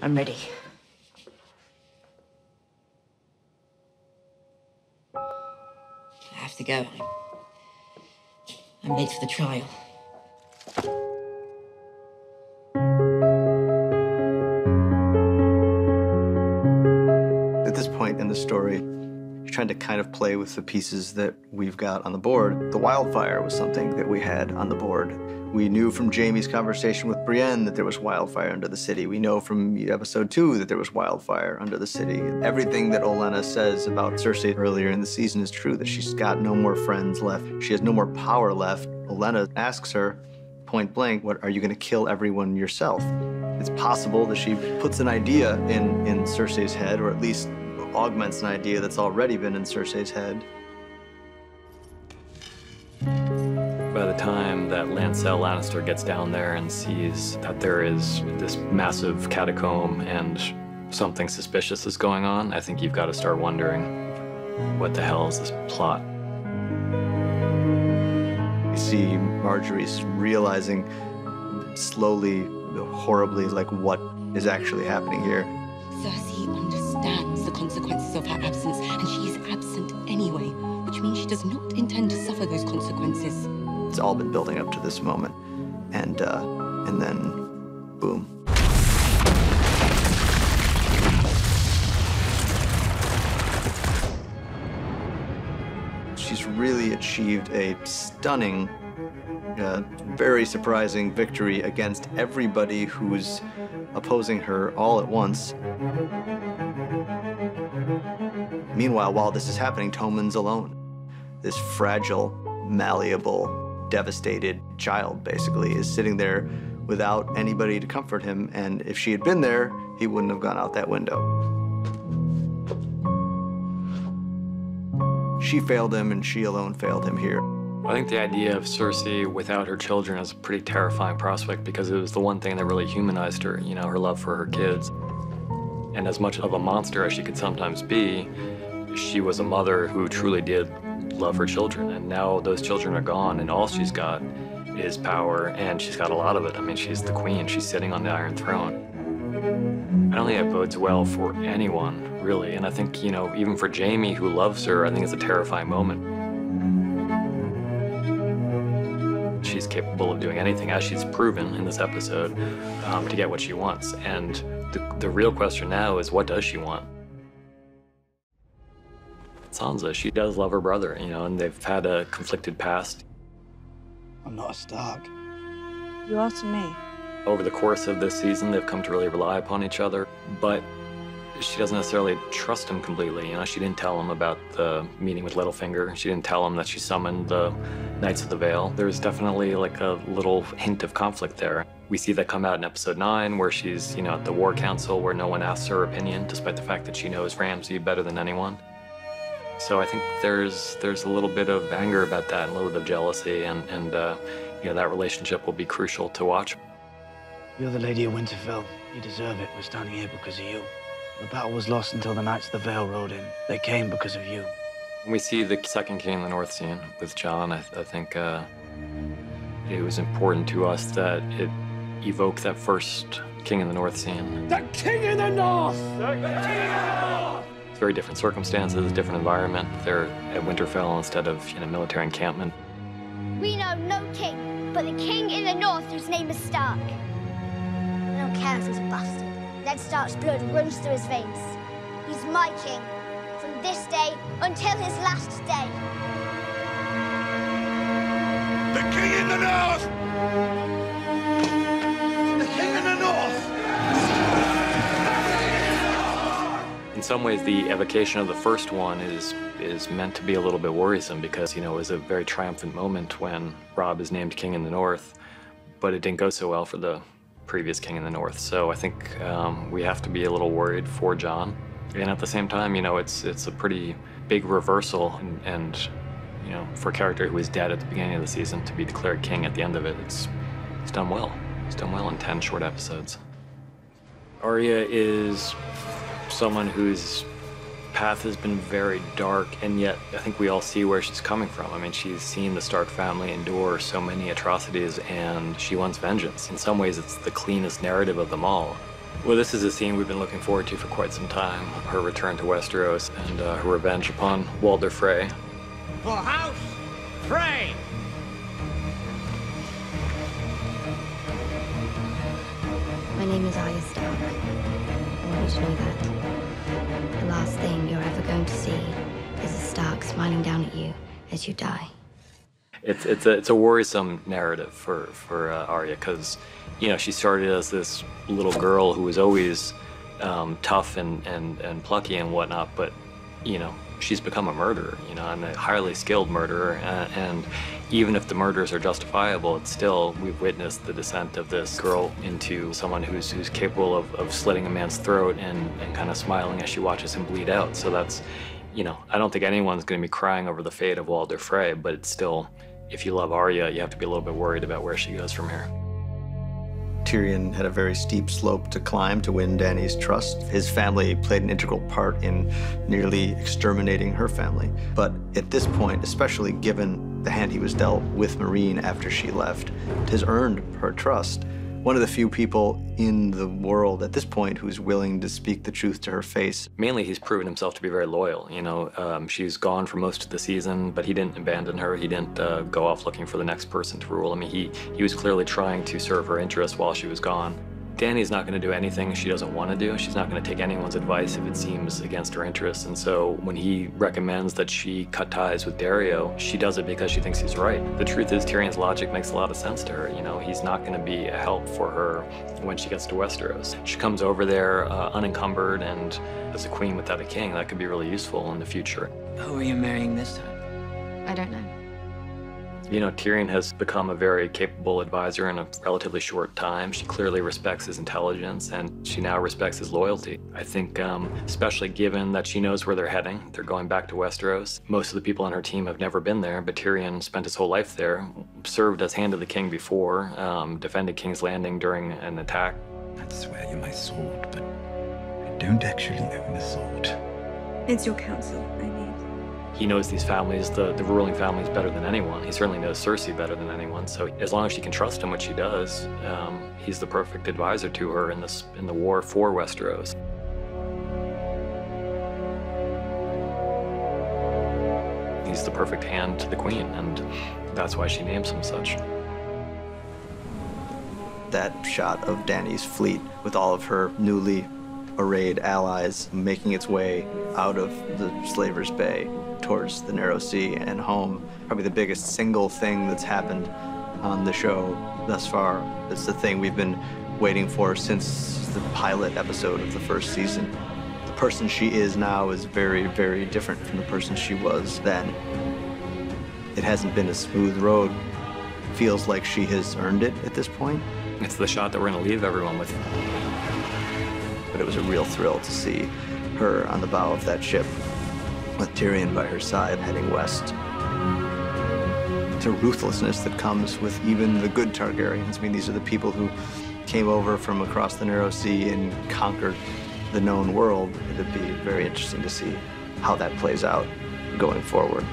I'm ready. I have to go. I'm late for the trial. At this point in the story, you're trying to kind of play with the pieces that we've got on the board. The wildfire was something that we had on the board. We knew from Jaime's conversation with Brienne that there was wildfire under the city. We know from episode 2 that there was wildfire under the city. Everything that Olenna says about Cersei earlier in the season is true, that she's got no more friends left. She has no more power left. Olenna asks her, point blank, what, are you gonna kill everyone yourself? It's possible that she puts an idea in Cersei's head, or at least augments an idea that's already been in Cersei's head. By the time that Lancel Lannister gets down there and sees that there is this massive catacomb and something suspicious is going on, I think you've got to start wondering, what the hell is this plot? You see Marjorie's realizing slowly, horribly, like what is actually happening here. Cersei understands the consequences of her absence, and she is absent anyway, which means she does not intend to suffer those consequences. It's all been building up to this moment, and then, boom. She's really achieved a stunning, very surprising victory against everybody who's opposing her all at once. Meanwhile, while this is happening, Tommen's alone. This fragile, malleable, devastated child, basically, is sitting there without anybody to comfort him, and if she had been there, he wouldn't have gone out that window. She failed him, and she alone failed him here. I think the idea of Cersei without her children is a pretty terrifying prospect, because it was the one thing that really humanized her, you know, her love for her kids. And as much of a monster as she could sometimes be, she was a mother who truly did love her children, and now those children are gone, and all she's got is power, and she's got a lot of it. I mean, she's the queen, she's sitting on the Iron Throne. I don't think that bodes well for anyone, really, and I think, you know, even for Jaime, who loves her, I think it's a terrifying moment. She's capable of doing anything, as she's proven in this episode, to get what she wants, and the real question now is, what does she want? Sansa, she does love her brother, you know, and they've had a conflicted past. I'm not a Stark. You are to me. Over the course of this season, they've come to really rely upon each other, but she doesn't necessarily trust him completely. You know, she didn't tell him about the meeting with Littlefinger. She didn't tell him that she summoned the Knights of the Vale. There's definitely like a little hint of conflict there. We see that come out in episode 9, where she's, you know, at the War Council, where no one asks her opinion, despite the fact that she knows Ramsay better than anyone. So I think there's a little bit of anger about that, and a little bit of jealousy, and you know, that relationship will be crucial to watch. You're the Lady of Winterfell. You deserve it. We're standing here because of you. The battle was lost until the Knights of the Vale rode in. They came because of you. When we see the second King in the North scene with Jon, I think it was important to us that it evoked that first King in the North scene. The King in the North! The King in the North! It's very different circumstances, different environment. They're at Winterfell instead of, you know, military encampment. We know no king, but the king in the north whose name is Stark. I don't care if he's a bastard. Ned Stark's blood runs through his veins. He's my king, from this day until his last day. The King in the North! The King in the North! In some ways, the evocation of the first one is meant to be a little bit worrisome, because, you know, it was a very triumphant moment when Robb is named King in the North, but it didn't go so well for the previous King in the North. So I think we have to be a little worried for Jon. And at the same time, you know, it's a pretty big reversal, and you know, for a character who was dead at the beginning of the season to be declared king at the end of it, it's done well. It's done well in 10 short episodes. Arya is someone whose path has been very dark, and yet I think we all see where she's coming from. I mean, she's seen the Stark family endure so many atrocities, and she wants vengeance. In some ways, it's the cleanest narrative of them all. Well, this is a scene we've been looking forward to for quite some time. Her return to Westeros and her revenge upon Walder Frey. For House Frey! My name is Arya Stark. I want you to know that. The last thing you're ever going to see is a Stark smiling down at you as you die. It's a worrisome narrative for Arya, because she started as this little girl who was always tough and plucky and whatnot, but she's become a murderer, and a highly skilled murderer, and even if the murders are justifiable, it's still, we've witnessed the descent of this girl into someone who's capable of slitting a man's throat and kind of smiling as she watches him bleed out. So that's, I don't think anyone's going to be crying over the fate of Walder Frey, but it's still, if you love Arya, you have to be a little bit worried about where she goes from here. Tyrion had a very steep slope to climb to win Dany's trust. His family played an integral part in nearly exterminating her family. But at this point, especially given the hand he was dealt with Meereen after she left, has earned her trust. One of the few people in the world at this point who's willing to speak the truth to her face. Mainly, he's proven himself to be very loyal. She's gone for most of the season, but he didn't abandon her. He didn't go off looking for the next person to rule. I mean, he was clearly trying to serve her interests while she was gone. Dany's not going to do anything she doesn't want to do. She's not going to take anyone's advice if it seems against her interests. And so when he recommends that she cut ties with Dario, she does it because she thinks he's right. The truth is, Tyrion's logic makes a lot of sense to her. He's not going to be a help for her when she gets to Westeros. She comes over there unencumbered, and as a queen without a king, that could be really useful in the future. Who are you marrying this time? I don't know. Tyrion has become a very capable advisor in a relatively short time. She clearly respects his intelligence, and she now respects his loyalty. I think, especially given that she knows where they're heading. They're going back to Westeros. Most of the people on her team have never been there, but Tyrion spent his whole life there, served as Hand of the King before, defended King's Landing during an attack. I'd swear you're my sword, but I don't actually own a sword. It's your counsel I need. He knows these families, the ruling families, better than anyone. He certainly knows Cersei better than anyone. So as long as she can trust him, which she does, he's the perfect advisor to her in the war for Westeros. He's the perfect hand to the queen, and that's why she names him such. That shot of Dany's fleet with all of her newly arrayed allies making its way out of the Slaver's Bay towards the Narrow Sea and home. Probably the biggest single thing that's happened on the show thus far. It's the thing we've been waiting for since the pilot episode of the first season. The person she is now is very, very different from the person she was then. It hasn't been a smooth road. Feels like she has earned it at this point. It's the shot that we're going to leave everyone with. But it was a real thrill to see her on the bow of that ship with Tyrion by her side heading west. It's a ruthlessness that comes with even the good Targaryens. I mean, these are the people who came over from across the Narrow Sea and conquered the known world. It'd be very interesting to see how that plays out going forward.